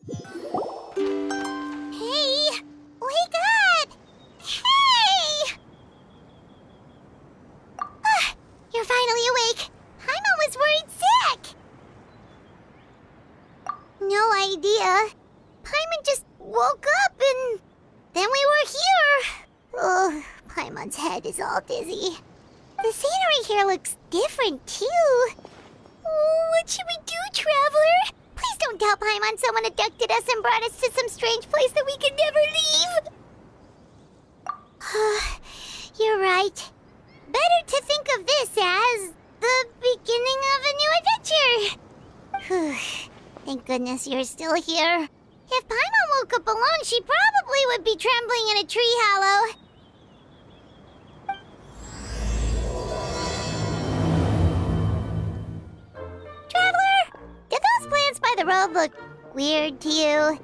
Hey! Wake up! Hey! You're finally awake. Paimon was worried sick. No idea. Paimon just woke up and then we were here. Oh, Paimon's head is all dizzy. The scenery here looks different too. Oh, what should we do, Traveler? Please don't tell Paimon someone abducted us and brought us to some strange place that we can never leave. You're right. Better to think of this as the beginning of a new adventure. Thank goodness you're still here. If Paimon woke up alone, she probably would be trembling in a tree hollow. Traveler, did those plants by the road look weird to you?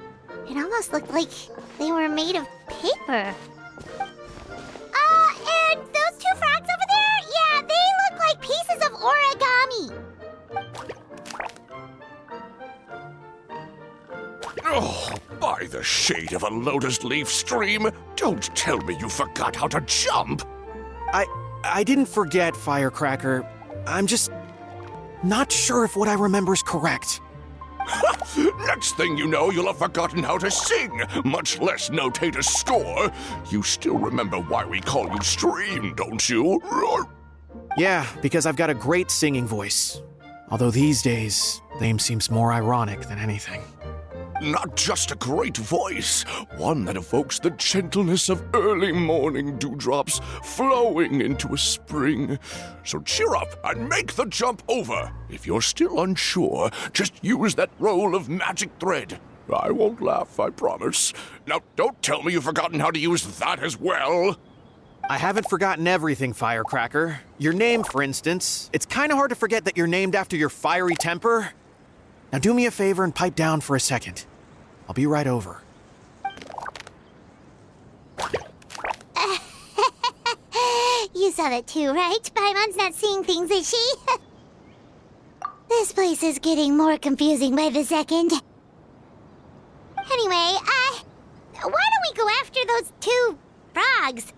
It almost looked like they were made of paper. And those two frogs over there? Yeah, they look like pieces of origami. Oh, by the shade of a lotus leaf stream, don't tell me you forgot how to jump. I didn't forget, Firecracker. I'm just not sure if what I remember is correct. Next thing you know, you'll have forgotten how to sing, much less notate a score. You still remember why we call you Stream, don't you? Yeah, because I've got a great singing voice. Although these days, name seems more ironic than anything. Not just a great voice, one that evokes the gentleness of early morning dewdrops flowing into a spring. So cheer up and make the jump over. If you're still unsure, just use that roll of magic thread. I won't laugh, I promise. Now, don't tell me you've forgotten how to use that as well. I haven't forgotten everything, Firecracker. Your name, for instance. It's kind of hard to forget that you're named after your fiery temper. Now do me a favor and pipe down for a second. I'll be right over. You saw that too, right? Paimon's not seeing things, is she? This place is getting more confusing by the second. Anyway, why don't we go after those two frogs?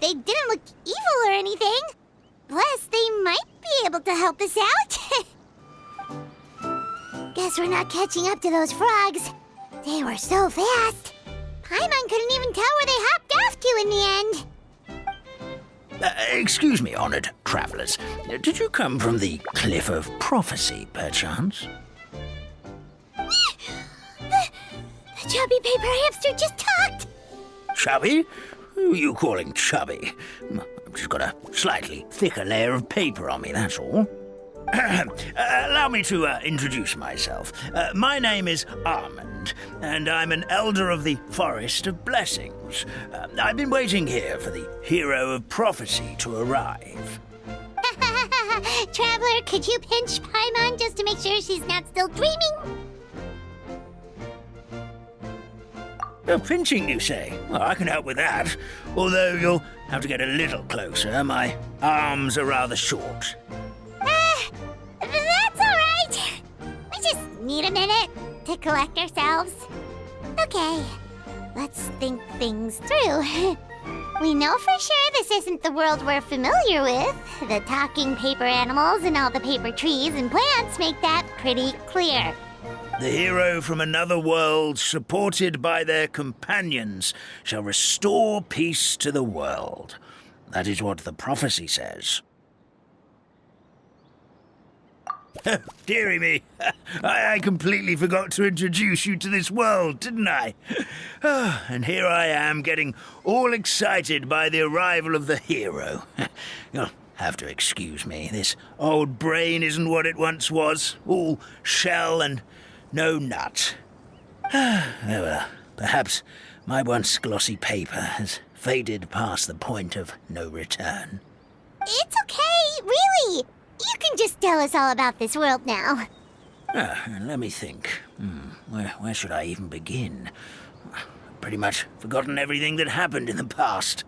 They didn't look evil or anything. Plus, they might be able to help us out. Guess we're not catching up to those frogs. They were so fast. Paimon couldn't even tell where they hopped off to in the end. Excuse me, honored travelers. Did you come from the Cliff of Prophecy, perchance? The chubby paper hamster just talked. Chubby? Who are you calling chubby? I've just got a slightly thicker layer of paper on me, that's all. Allow me to introduce myself. My name is Armand, and I'm an elder of the Forest of Blessings. I've been waiting here for the Hero of Prophecy to arrive. Traveler, could you pinch Paimon just to make sure she's not still dreaming? Pinching, you say? Well, I can help with that. Although you'll have to get a little closer. My arms are rather short. That's all right. We just need a minute to collect ourselves. Okay, let's think things through. We know for sure this isn't the world we're familiar with. The talking paper animals and all the paper trees and plants make that pretty clear. The hero from another world, supported by their companions, shall restore peace to the world. That is what the prophecy says. Dearie me, I completely forgot to introduce you to this world, didn't I? And here I am, getting all excited by the arrival of the hero. You'll have to excuse me. This old brain isn't what it once was, all shell and no nut. Oh well, perhaps my once glossy paper has faded past the point of no return. It's okay, really. You can just tell us all about this world now. Let me think. Where should I even begin? Pretty much forgotten everything that happened in the past.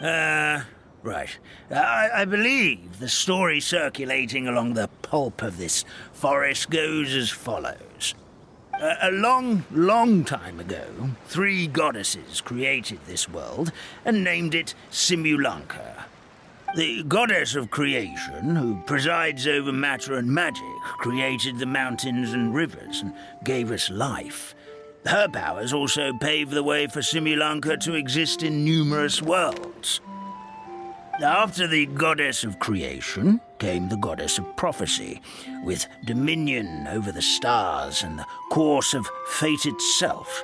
Right. I believe the story circulating along the pulp of this forest goes as follows. A long, long time ago, 3 goddesses created this world and named it Simulanka. The goddess of creation, who presides over matter and magic, created the mountains and rivers and gave us life. Her powers also paved the way for Simulanka to exist in numerous worlds. After the goddess of creation came the goddess of prophecy, with dominion over the stars and the course of fate itself.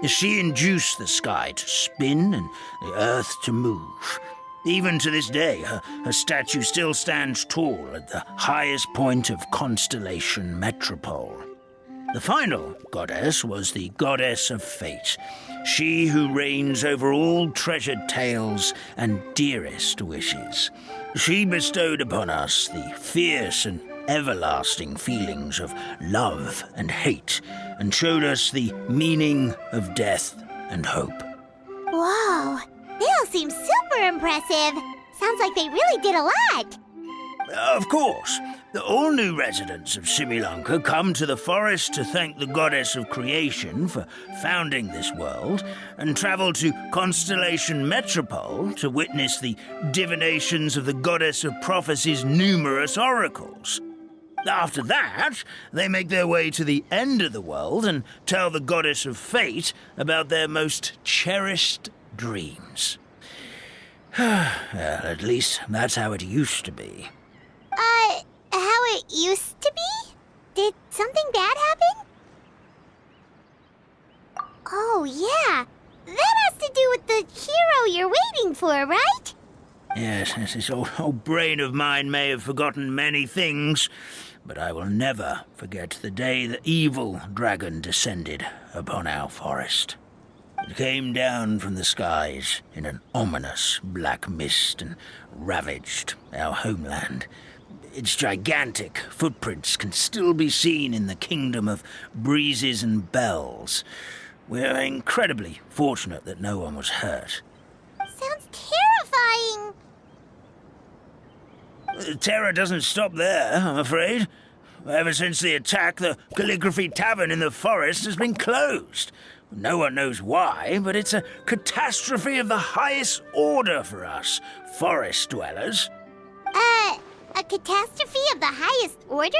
She induced the sky to spin and the earth to move. Even to this day, her statue still stands tall at the highest point of Constellation Metropole. The final goddess was the goddess of fate, she who reigns over all treasured tales and dearest wishes. She bestowed upon us the fierce and everlasting feelings of love and hate, and showed us the meaning of death and hope. Whoa, they all seem super impressive. Sounds like they really did a lot. Of course. All new residents of Simulanka come to the forest to thank the goddess of creation for founding this world, and travel to Constellation Metropole to witness the divinations of the goddess of prophecy's numerous oracles. After that, they make their way to the end of the world and tell the goddess of fate about their most cherished dreams. Well, at least that's how it used to be. How it used to be? Did something bad happen? Oh, yeah. That has to do with the hero you're waiting for, right? Yes, this old brain of mine may have forgotten many things, but I will never forget the day the evil dragon descended upon our forest. It came down from the skies in an ominous black mist and ravaged our homeland. Its gigantic footprints can still be seen in the kingdom of breezes and bells. We're incredibly fortunate that no one was hurt. Sounds terrifying. Terror doesn't stop there, I'm afraid. Ever since the attack, the Calligraphy Tavern in the forest has been closed. No one knows why, but it's a catastrophe of the highest order for us, forest dwellers. A catastrophe of the highest order?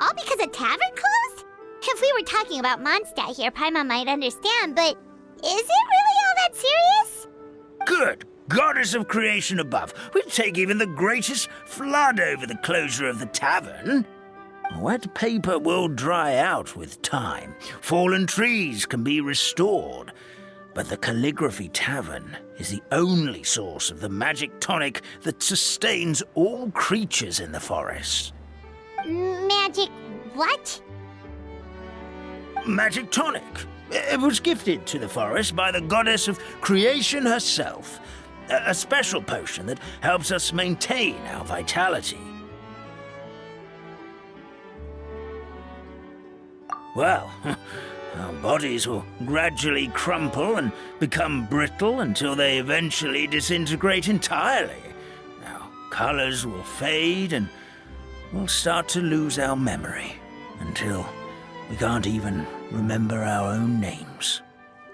All because a tavern closed? If we were talking about Mondstadt here, Paimon might understand, but is it really all that serious? Good goddess of creation above, we'd take even the greatest flood over the closure of the tavern. Wet paper will dry out with time. Fallen trees can be restored. But the Calligraphy Tavern is the only source of the magic tonic that sustains all creatures in the forest. Magic what? Magic tonic. It was gifted to the forest by the goddess of creation herself. A special potion that helps us maintain our vitality. Well, our bodies will gradually crumple and become brittle until they eventually disintegrate entirely. Our colors will fade and we'll start to lose our memory until we can't even remember our own names.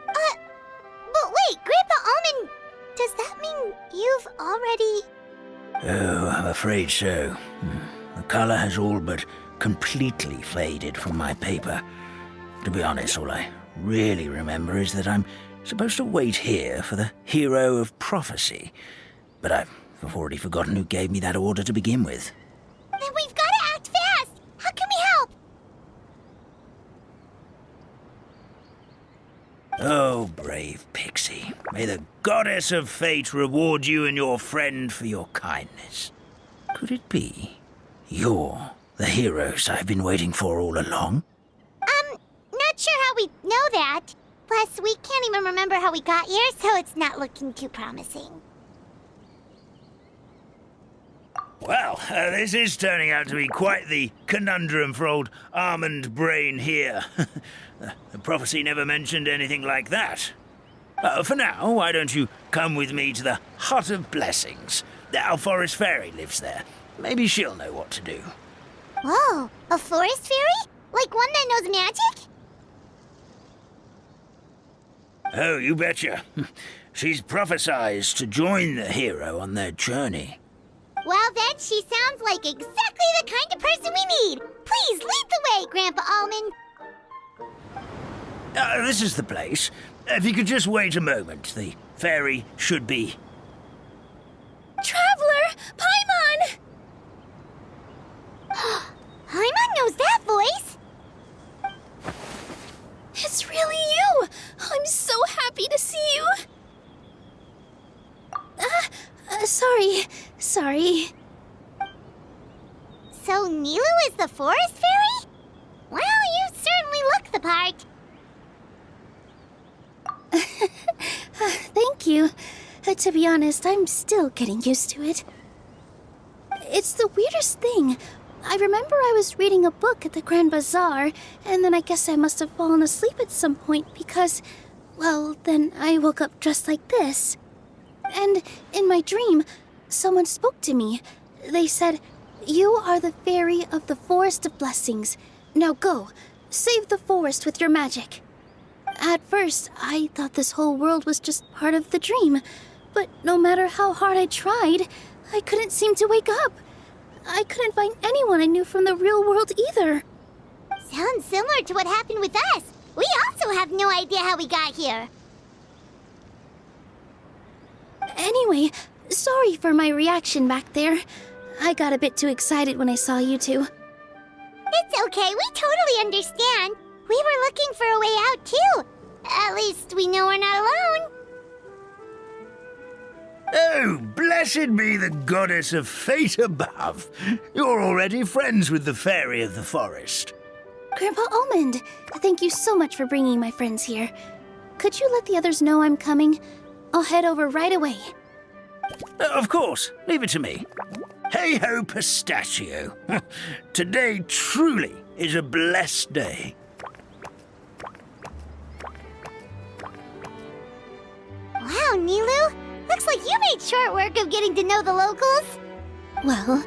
But wait, Grandpa Almond, does that mean you've already... Oh, I'm afraid so. The color has all but completely faded from my paper. To be honest, all I really remember is that I'm supposed to wait here for the hero of prophecy. But I've already forgotten who gave me that order to begin with. Then we've got to act fast! How can we help? Oh, brave Pixie. May the goddess of fate reward you and your friend for your kindness. Could it be you're the heroes I've been waiting for all along? Not sure how we know that. Plus, we can't even remember how we got here, so it's not looking too promising. Well, this is turning out to be quite the conundrum for old Almond Brain here. The prophecy never mentioned anything like that. For now, why don't you come with me to the Hut of Blessings? Our forest fairy lives there. Maybe she'll know what to do. Whoa, a forest fairy? Like one that knows magic? Oh, you betcha. She's prophesized to join the hero on their journey. Well then, she sounds like exactly the kind of person we need. Please lead the way, Grandpa Almond. This is the place. If you could just wait a moment, the fairy should be... Traveler! Paimon! Paimon knows that voice! It's really you! I'm so happy to see you! Sorry. So Nilu is the forest fairy? Well, you certainly look the part. Thank you. To be honest, I'm still getting used to it. It's the weirdest thing. I remember I was reading a book at the Grand Bazaar, and then I guess I must have fallen asleep at some point because, well, then I woke up dressed like this. And in my dream, someone spoke to me. They said, "You are the fairy of the Forest of Blessings. Now go, save the forest with your magic." At first, I thought this whole world was just part of the dream, but no matter how hard I tried, I couldn't seem to wake up. I couldn't find anyone I knew from the real world either. Sounds similar to what happened with us. We also have no idea how we got here. Anyway, sorry for my reaction back there. I got a bit too excited when I saw you two. It's okay, we totally understand. We were looking for a way out too. At least we know we're not alone. Oh, blessed be the goddess of fate above. You're already friends with the fairy of the forest. Grandpa Almond, thank you so much for bringing my friends here. Could you let the others know I'm coming? I'll head over right away. Of course, leave it to me. Hey-ho, pistachio. Today truly is a blessed day. Wow, Nilu. Looks like you made short work of getting to know the locals. Well,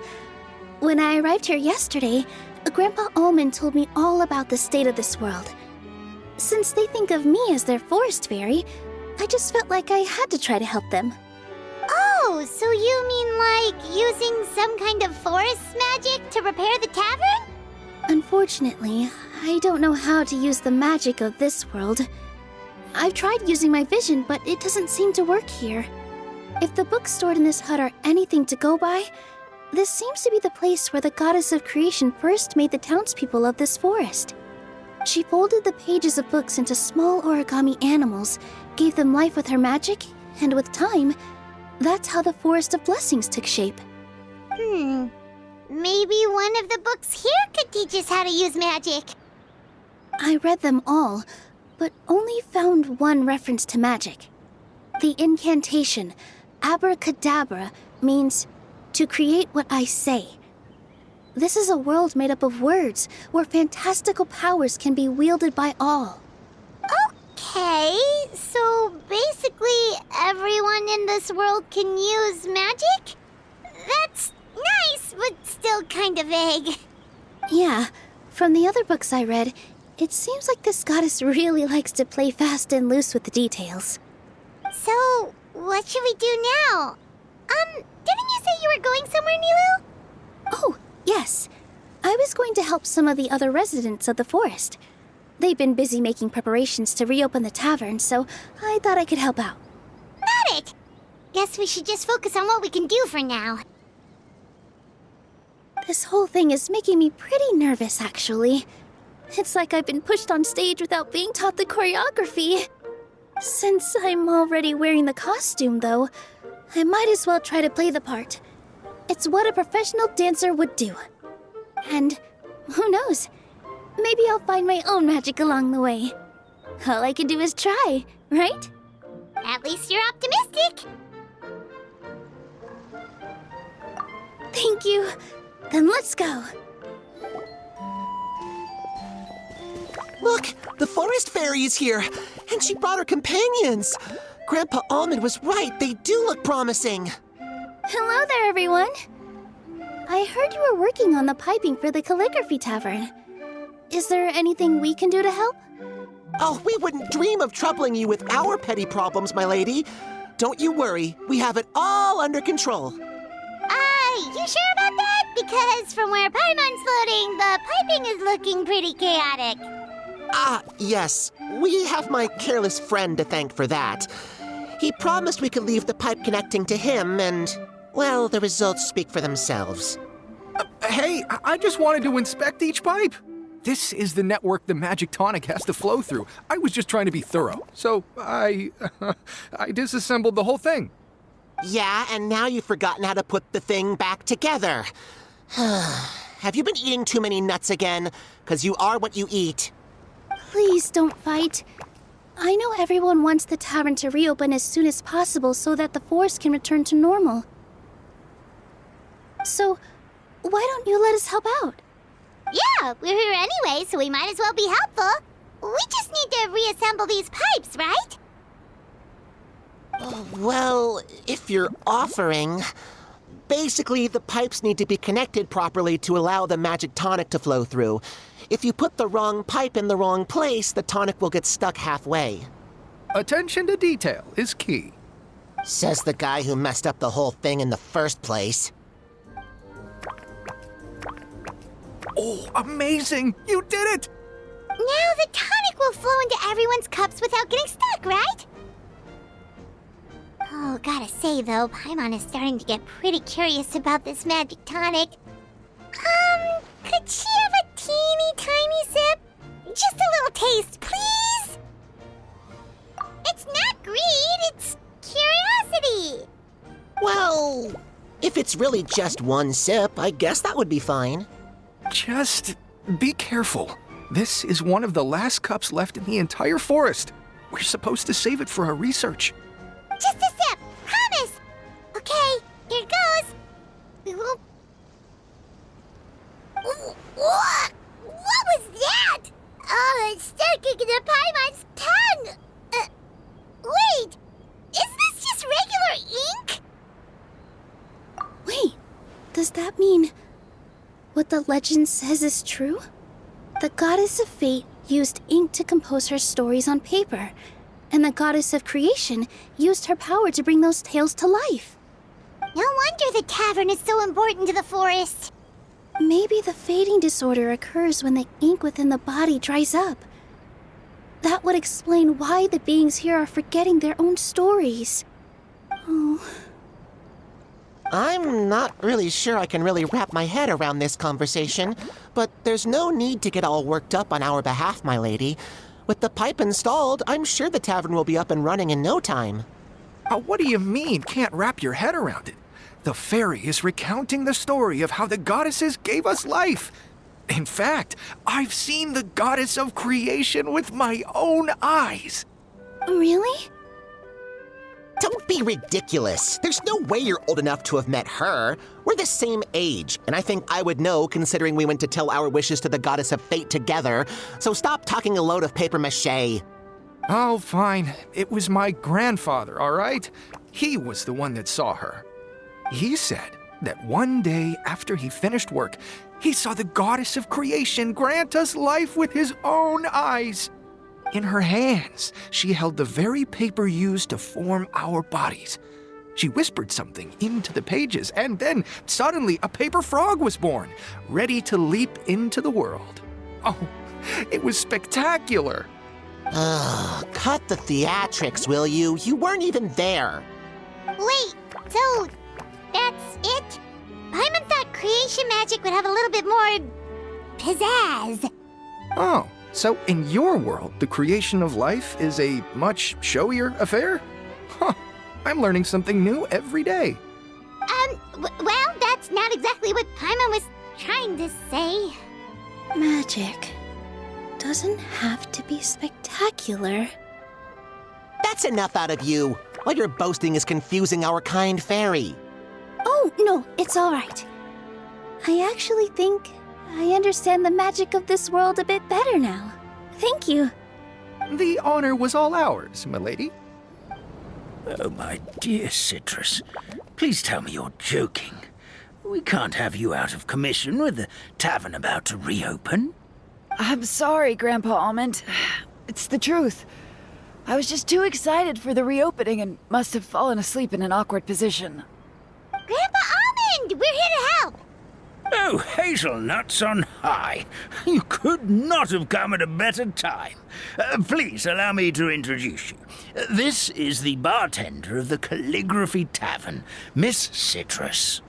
when I arrived here yesterday, Grandpa Almond told me all about the state of this world. Since they think of me as their forest fairy, I just felt like I had to try to help them. Oh, so you mean like using some kind of forest magic to repair the tavern? Unfortunately, I don't know how to use the magic of this world. I've tried using my vision, but it doesn't seem to work here. If the books stored in this hut are anything to go by, this seems to be the place where the goddess of creation first made the townspeople of this forest. She folded the pages of books into small origami animals, gave them life with her magic, and with time, that's how the Forest of Blessings took shape. Maybe one of the books here could teach us how to use magic. I read them all, but only found one reference to magic. The incantation, abracadabra, means to create what I say. This is a world made up of words, where fantastical powers can be wielded by all. Okay, so basically everyone in this world can use magic? That's nice, but still kind of vague. Yeah, from the other books I read, it seems like this goddess really likes to play fast and loose with the details. So, what should we do now? Didn't you say you were going somewhere, Nilu? Oh, yes. I was going to help some of the other residents of the forest. They've been busy making preparations to reopen the tavern, so I thought I could help out. Got it! Guess we should just focus on what we can do for now. This whole thing is making me pretty nervous, actually. It's like I've been pushed on stage without being taught the choreography. Since I'm already wearing the costume, though, I might as well try to play the part. It's what a professional dancer would do. And who knows? Maybe I'll find my own magic along the way. All I can do is try, right? At least you're optimistic. Thank you. Then let's go. Look, the forest fairy is here, and she brought her companions. Grandpa Almond was right, they do look promising. Hello there, everyone. I heard you were working on the piping for the calligraphy tavern. Is there anything we can do to help? Oh, we wouldn't dream of troubling you with our petty problems, my lady. Don't you worry, we have it all under control. You sure about that? Because from where Paimon's floating, the piping is looking pretty chaotic. Yes. We have my careless friend to thank for that. He promised we could leave the pipe connecting to him, and, well, the results speak for themselves. Hey, I just wanted to inspect each pipe. This is the network the magic tonic has to flow through. I was just trying to be thorough, so I disassembled the whole thing. Yeah, and now you've forgotten how to put the thing back together. Have you been eating too many nuts again? 'Cause you are what you eat. Please don't fight. I know everyone wants the tavern to reopen as soon as possible so that the forest can return to normal. So, why don't you let us help out? Yeah, we're here anyway, so we might as well be helpful. We just need to reassemble these pipes, right? Well, if you're offering... Basically, the pipes need to be connected properly to allow the magic tonic to flow through. If you put the wrong pipe in the wrong place, the tonic will get stuck halfway. Attention to detail is key. Says the guy who messed up the whole thing in the first place. Oh, amazing! You did it! Now the tonic will flow into everyone's cups without getting stuck, right? Oh, gotta say though, Paimon is starting to get pretty curious about this magic tonic. Could she have a teeny tiny sip? Just a little taste, please? It's not greed, it's curiosity. Well, if it's really just one sip, I guess that would be fine. Just be careful. This is one of the last cups left in the entire forest. We're supposed to save it for our research. Just a sip, promise. Okay, here goes. We won't... What was that? Oh, it's sticking to Paimon's tongue. Wait, is this just regular ink? Wait, does that mean what the legend says is true? The goddess of fate used ink to compose her stories on paper, and the goddess of creation used her power to bring those tales to life. No wonder the tavern is so important to the forest. Maybe the fading disorder occurs when the ink within the body dries up. That would explain why the beings here are forgetting their own stories. Oh. I'm not really sure I can really wrap my head around this conversation, but there's no need to get all worked up on our behalf, my lady. With the pipe installed, I'm sure the tavern will be up and running in no time. What do you mean, can't wrap your head around it? The fairy is recounting the story of how the goddesses gave us life. In fact, I've seen the goddess of creation with my own eyes. Really? Don't be ridiculous. There's no way you're old enough to have met her. We're the same age, and I think I would know considering we went to tell our wishes to the goddess of fate together. So stop talking a load of papier-mâché. Oh, fine. It was my grandfather, all right? He was the one that saw her. He said that one day after he finished work, he saw the goddess of creation grant us life with his own eyes. In her hands, she held the very paper used to form our bodies. She whispered something into the pages, and then suddenly a paper frog was born, ready to leap into the world. Oh, it was spectacular. Cut the theatrics, will you? You weren't even there. Wait, so that's it? Paimon thought creation magic would have a little bit more pizzazz. Oh, so in your world, the creation of life is a much showier affair? Huh, I'm learning something new every day. Well, that's not exactly what Paimon was trying to say. Magic doesn't have to be spectacular. That's enough out of you. All your boasting is confusing our kind fairy. Oh, no, it's all right. I actually think I understand the magic of this world a bit better now. Thank you. The honor was all ours, milady. Oh, my dear Citrus, please tell me you're joking. We can't have you out of commission with the tavern about to reopen. I'm sorry, Grandpa Almond. It's the truth. I was just too excited for the reopening and must have fallen asleep in an awkward position. Grandpa Almond, we're here to help. Oh, hazelnuts on high. You could not have come at a better time. Please allow me to introduce you. This is the bartender of the Calligraphy Tavern, Miss Citrus.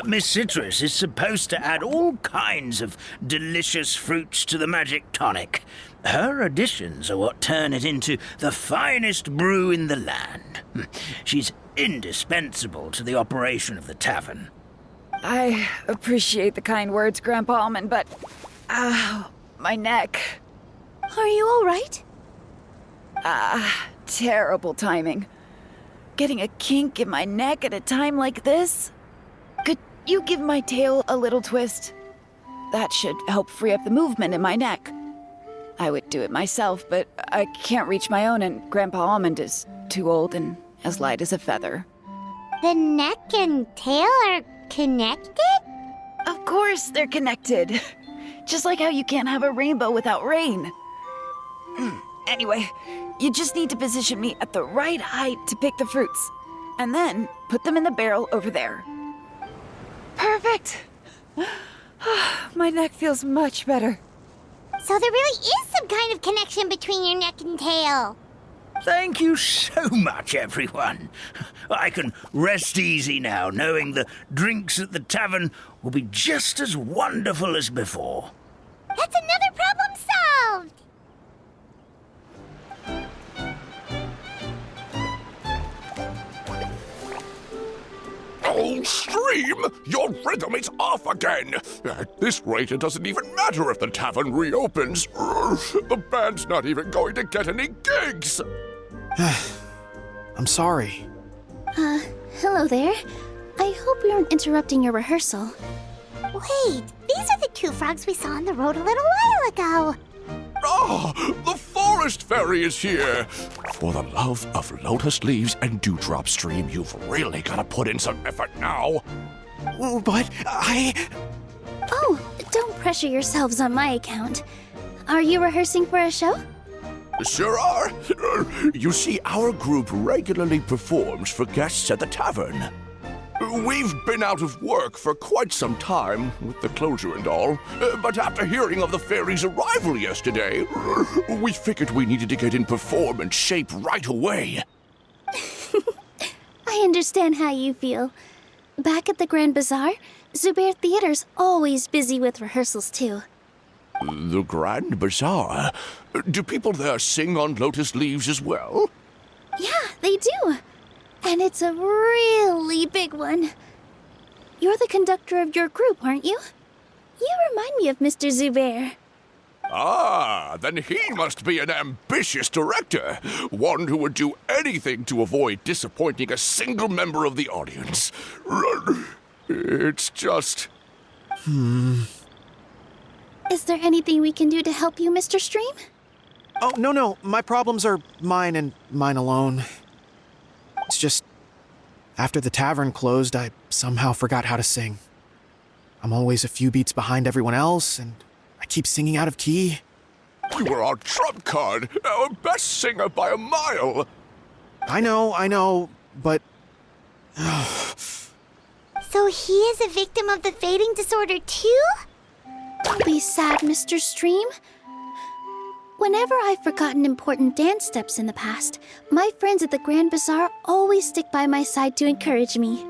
Miss Citrus is supposed to add all kinds of delicious fruits to the magic tonic. Her additions are what turn it into the finest brew in the land. She's indispensable to the operation of the tavern. I appreciate the kind words, Grandpa Almond, but... Ow, my neck. Are you all right? Terrible timing. Getting a kink in my neck at a time like this? Could you give my tail a little twist? That should help free up the movement in my neck. I would do it myself, but I can't reach my own, and Grandpa Almond is too old and as light as a feather. The neck and tail are connected? Of course they're connected. Just like how you can't have a rainbow without rain. Anyway, you just need to position me at the right height to pick the fruits, and then put them in the barrel over there. Perfect! My neck feels much better. So there really is some kind of connection between your neck and tail. Thank you so much, everyone. I can rest easy now, knowing the drinks at the tavern will be just as wonderful as before. That's another problem solved! Oh, Stream! Your rhythm is off again! At this rate, it doesn't even matter if the tavern reopens. The band's not even going to get any gigs! I'm sorry. Hello there. I hope we aren't interrupting your rehearsal. Wait, these are the two frogs we saw on the road a little while ago. Ah, the forest fairy is here! For the love of lotus leaves and dewdrop, Stream, you've really got to put in some effort now. But Oh, don't pressure yourselves on my account. Are you rehearsing for a show? Sure are. You see, our group regularly performs for guests at the tavern. We've been out of work for quite some time, with the closure and all, but after hearing of the fairy's arrival yesterday, we figured we needed to get in performance shape right away. I understand how you feel. Back at the Grand Bazaar, Zubair Theater's always busy with rehearsals too. The Grand Bazaar? Do people there sing on lotus leaves as well? Yeah, they do. And it's a really big one. You're the conductor of your group, aren't you? You remind me of Mr. Zubair. Ah, then he must be an ambitious director. One who would do anything to avoid disappointing a single member of the audience. It's just... Is there anything we can do to help you, Mr. Stream? Oh, no. My problems are mine and mine alone. It's just, after the tavern closed, I somehow forgot how to sing. I'm always a few beats behind everyone else, and I keep singing out of key. You were our trump card, our best singer by a mile. I know, but... So he is a victim of the fading disorder too? Don't be sad, Mr. Stream. Whenever I've forgotten important dance steps in the past, my friends at the Grand Bazaar always stick by my side to encourage me.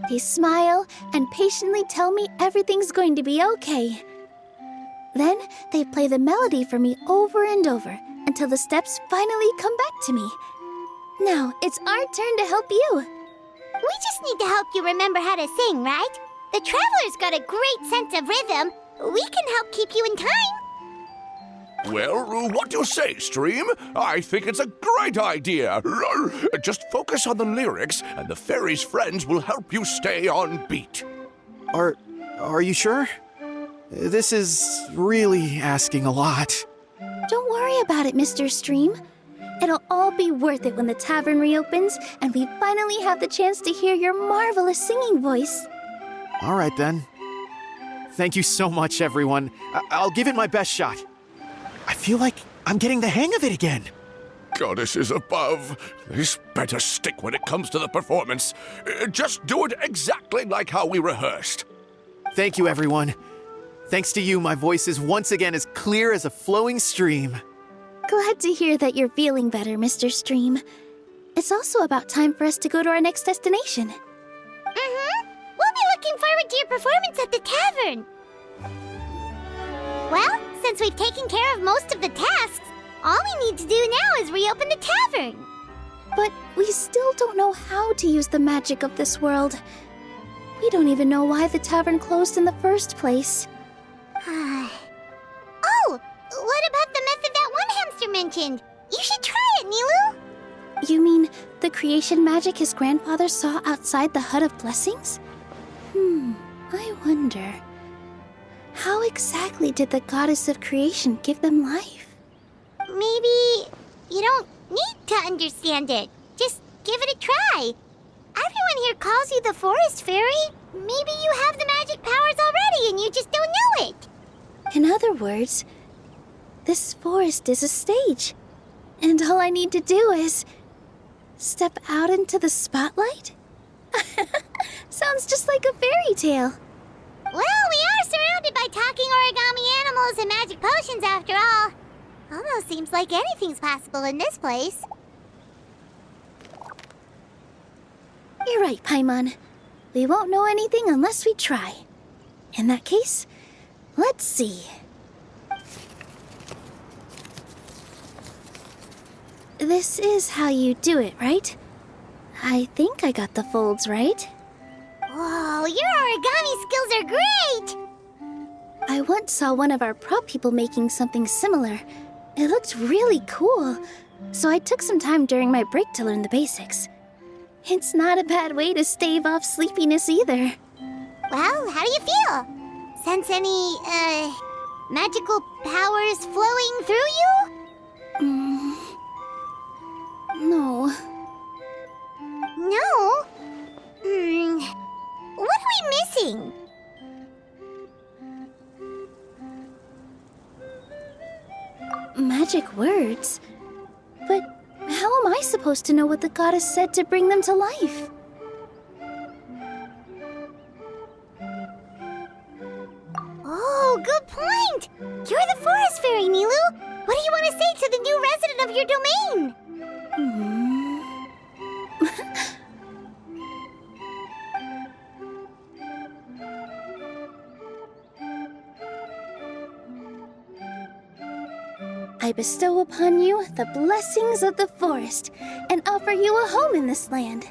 They smile and patiently tell me everything's going to be okay. Then they play the melody for me over and over until the steps finally come back to me. Now it's our turn to help you. We just need to help you remember how to sing, right? The Traveler's got a great sense of rhythm. We can help keep you in time. Well, what do you say, Stream? I think it's a great idea. Just focus on the lyrics, and the fairy's friends will help you stay on beat. Are you sure? This is really asking a lot. Don't worry about it, Mr. Stream. It'll all be worth it when the tavern reopens and we finally have the chance to hear your marvelous singing voice. All right, then. Thank you so much, everyone. I'll give it my best shot. I feel like I'm getting the hang of it again. Goddesses above, this better stick when it comes to the performance. Just do it exactly like how we rehearsed. Thank you, everyone. Thanks to you, my voice is once again as clear as a flowing stream. Glad to hear that you're feeling better, Mr. Stream. It's also about time for us to go to our next destination. Mm-hmm. We'll be looking forward to your performance at the tavern. Well, since we've taken care of most of the tasks, all we need to do now is reopen the tavern. But we still don't know how to use the magic of this world. We don't even know why the tavern closed in the first place. Oh, what about the method that one hamster mentioned? You should try it, Nilu. You mean the creation magic his grandfather saw outside the Hut of Blessings? I wonder. How exactly did the goddess of creation give them life? Maybe you don't need to understand it. Just give it a try. Everyone here calls you the Forest Fairy. Maybe you have the magic powers already and you just don't know it. In other words, this forest is a stage. And all I need to do is step out into the spotlight? Sounds just like a fairy tale. Well, we are surrounded by talking origami animals and magic potions after all. Almost seems like anything's possible in this place. You're right, Paimon. We won't know anything unless we try. In that case, let's see. This is how you do it, right? I think I got the folds right. Whoa, your origami skills are great! I once saw one of our prop people making something similar. It looked really cool, so I took some time during my break to learn the basics. It's not a bad way to stave off sleepiness either. Well, how do you feel? Sense any, magical powers flowing through you? No. No? What are we missing? Magic words? But how am I supposed to know what the goddess said to bring them to life? Oh, good point! You're the Forest Fairy, Nilu! What do you want to say to the new resident of your domain? I bestow upon you the blessings of the forest and offer you a home in this land.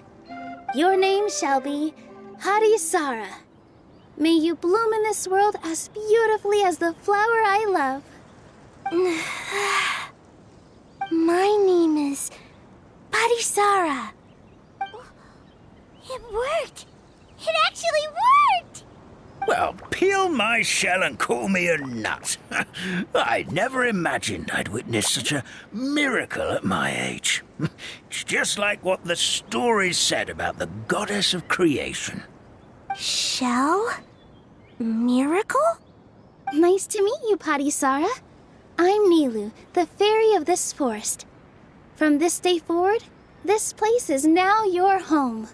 Your name shall be Harisara. May you bloom in this world as beautifully as the flower I love. My name is Parisara. It worked! It actually worked! Well, peel my shell and call me a nut. I'd never imagined I'd witness such a miracle at my age. It's just like what the stories said about the goddess of creation. Shell? Miracle? Nice to meet you, Parisara. I'm Nilu, the fairy of this forest. From this day forward, this place is now your home.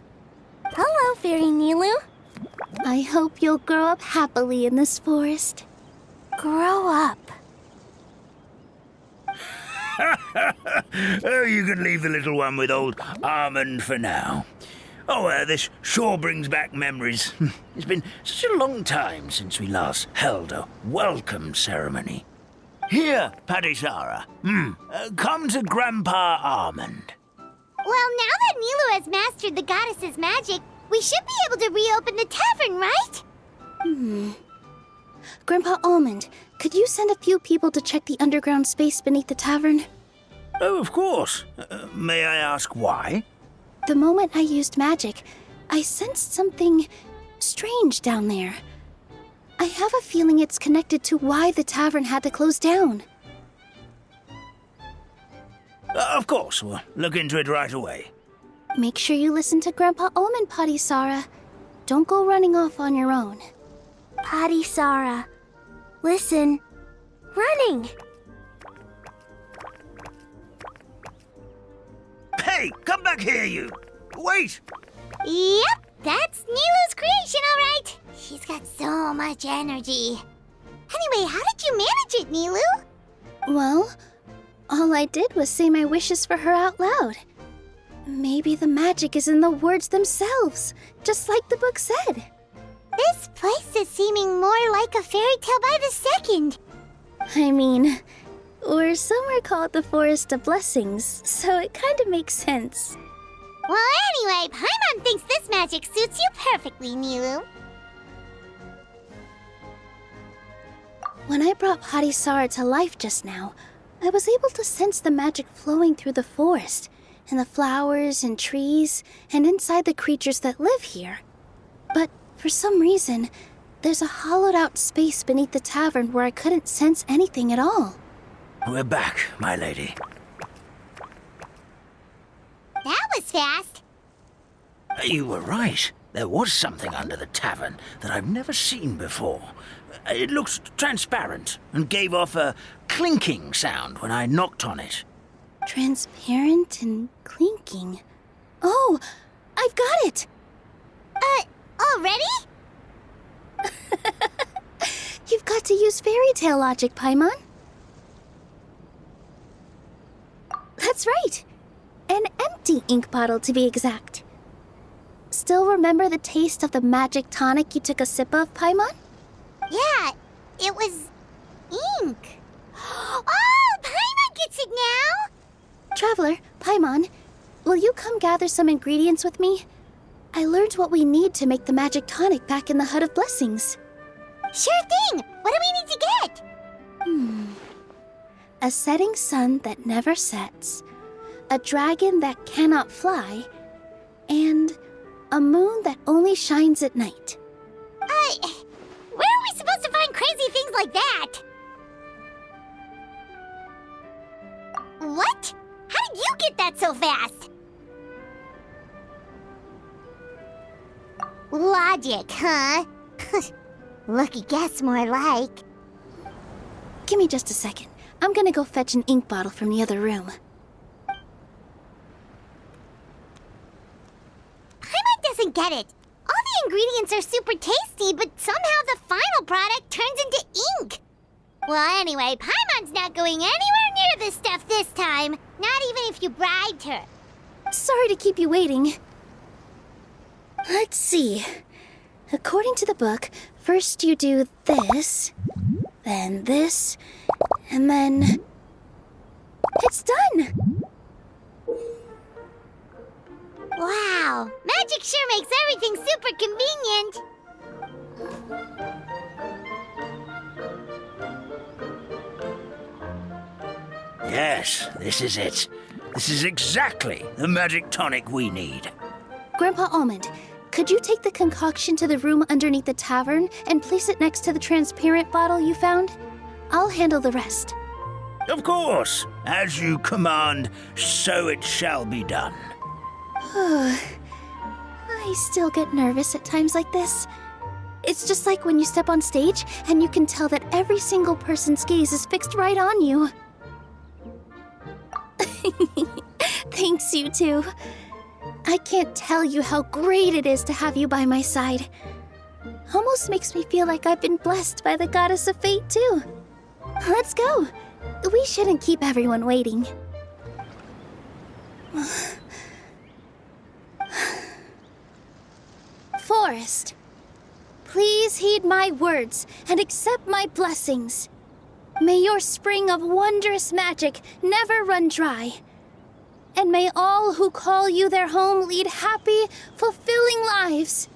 Hello, Fairy Nilu. I hope you'll grow up happily in this forest. Grow up. Oh, you can leave the little one with old Almond for now. Oh, this sure brings back memories. It's been such a long time since we last held a welcome ceremony. Here, Parisara. Come to Grandpa Almond. Well, now that Nilu has mastered the goddess's magic, we should be able to reopen the tavern, right? Grandpa Almond, could you send a few people to check the underground space beneath the tavern? Oh, of course. May I ask why? The moment I used magic, I sensed something strange down there. I have a feeling it's connected to why the tavern had to close down. Of course, we'll look into it right away. Make sure you listen to Grandpa Almond, Parisara. Don't go running off on your own. Parisara. Listen. Running. Hey, come back here, you! Wait! Yep, that's Nilu's creation, all right. She's got so much energy. Anyway, how did you manage it, Nilu? Well, all I did was say my wishes for her out loud. Maybe the magic is in the words themselves, just like the book said. This place is seeming more like a fairy tale by the second. I mean, we're somewhere called the Forest of Blessings, so it kind of makes sense. Well, anyway, Paimon thinks this magic suits you perfectly, Nilu. When I brought Hadisara to life just now, I was able to sense the magic flowing through the forest, and the flowers and trees, and inside the creatures that live here. But for some reason, there's a hollowed-out space beneath the tavern where I couldn't sense anything at all. We're back, my lady. That was fast. You were right. There was something under the tavern that I've never seen before. It looked transparent and gave off a clinking sound when I knocked on it. Transparent and clinking. Oh, I've got it! Already? You've got to use fairy tale logic, Paimon. That's right. An empty ink bottle, to be exact. Still remember the taste of the magic tonic you took a sip of, Paimon? Yeah, it was ink. Oh, Paimon gets it now! Traveler, Paimon, will you come gather some ingredients with me? I learned what we need to make the magic tonic back in the Hut of Blessings. Sure thing! What do we need to get? A setting sun that never sets, a dragon that cannot fly, and a moon that only shines at night. Where are we supposed to find crazy things like that? What? How did you get that so fast? Logic, huh? Lucky guess, more like. Give me just a second. I'm gonna go fetch an ink bottle from the other room. Paimon doesn't get it. All the ingredients are super tasty, but somehow the final product turns into ink. Well, anyway, Paimon's not going anywhere near this stuff this time. Not even if you bribed her. Sorry to keep you waiting. Let's see. According to the book, first you do this, then this, and then... It's done! Wow, magic sure makes everything super convenient. Yes, this is it. This is exactly the magic tonic we need. Grandpa Almond, could you take the concoction to the room underneath the tavern and place it next to the transparent bottle you found? I'll handle the rest. Of course. As you command, so it shall be done. I still get nervous at times like this. It's just like when you step on stage and you can tell that every single person's gaze is fixed right on you. Thanks, you two. I can't tell you how great it is to have you by my side. Almost makes me feel like I've been blessed by the Goddess of Fate, too. Let's go. We shouldn't keep everyone waiting. Forest, please heed my words and accept my blessings. May your spring of wondrous magic never run dry. And may all who call you their home lead happy, fulfilling lives.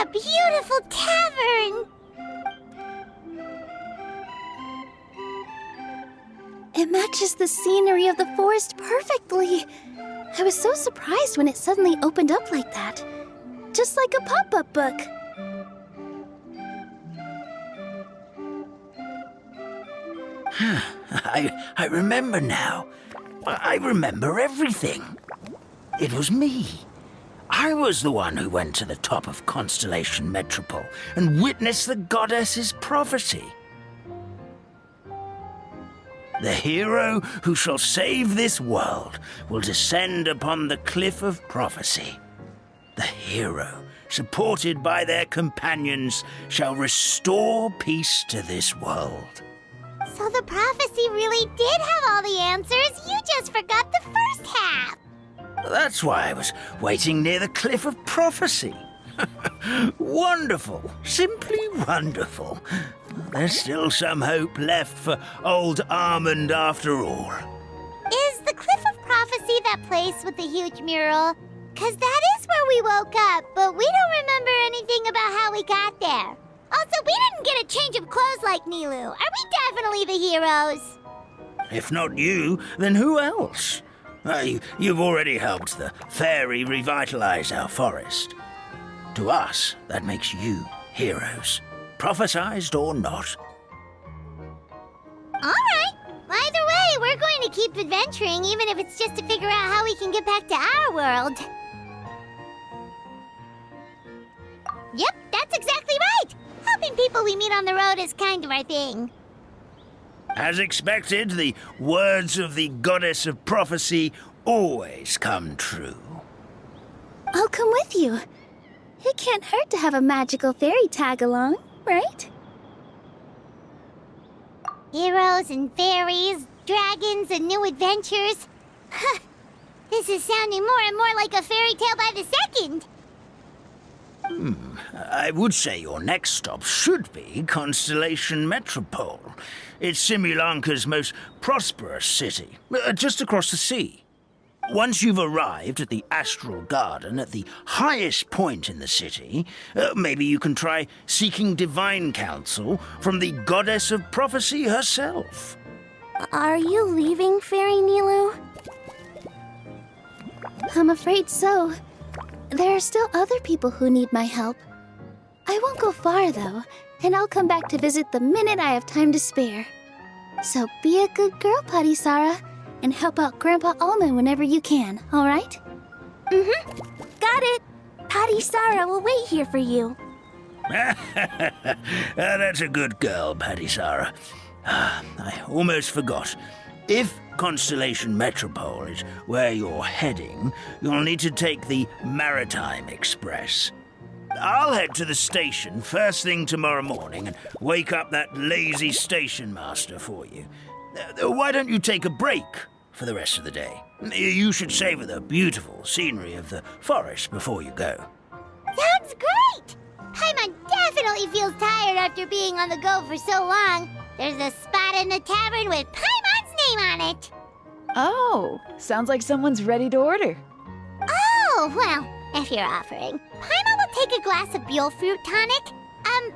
a beautiful tavern! It matches the scenery of the forest perfectly. I was so surprised when it suddenly opened up like that. Just like a pop-up book. I remember now. I remember everything. It was me. I was the one who went to the top of Constellation Metropole and witnessed the goddess's prophecy. The hero who shall save this world will descend upon the cliff of prophecy. The hero, supported by their companions, shall restore peace to this world. So the prophecy really did have all the answers. You just forgot the first half. That's why I was waiting near the cliff of prophecy. Wonderful. Simply wonderful. There's still some hope left for old Armand after all. Is the Cliff of Prophecy that place with the huge mural? 'Cause that is where we woke up, but we don't remember anything about how we got there. Also, we didn't get a change of clothes like Nilu. Are we definitely the heroes? If not you, then who else? You've already helped the fairy revitalize our forest. To us, that makes you heroes, prophesized or not. All right. Either way, we're going to keep adventuring, even if it's just to figure out how we can get back to our world. Yep, that's exactly right. Helping people we meet on the road is kind of our thing. As expected, the words of the goddess of prophecy always come true. I'll come with you. It can't hurt to have a magical fairy tag along, right? Heroes and fairies, dragons and new adventures. This is sounding more and more like a fairy tale by the second. I would say your next stop should be Constellation Metropole. It's Simulanka's most prosperous city, just across the sea. Once you've arrived at the Astral Garden at the highest point in the city, maybe you can try seeking divine counsel from the goddess of prophecy herself. Are you leaving, Fairy Nilu? I'm afraid so. There are still other people who need my help. I won't go far, though, and I'll come back to visit the minute I have time to spare. So be a good girl, Patisara, and help out Grandpa Almond whenever you can, all right? Mm-hmm. Got it. Patisara will wait here for you. That's a good girl, Patisara. I almost forgot. If Constellation Metropole is where you're heading, you'll need to take the Maritime Express. I'll head to the station first thing tomorrow morning and wake up that lazy station master for you. Why don't you take a break for the rest of the day? You should savor the beautiful scenery of the forest before you go. Sounds great! Paimon definitely feels tired after being on the go for so long. There's a spot in the tavern with Paimon's name on it. Oh, sounds like someone's ready to order. Oh, well, if you're offering. Paimon will take a glass of Buell fruit tonic.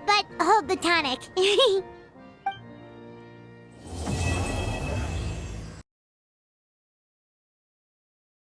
But hold the tonic.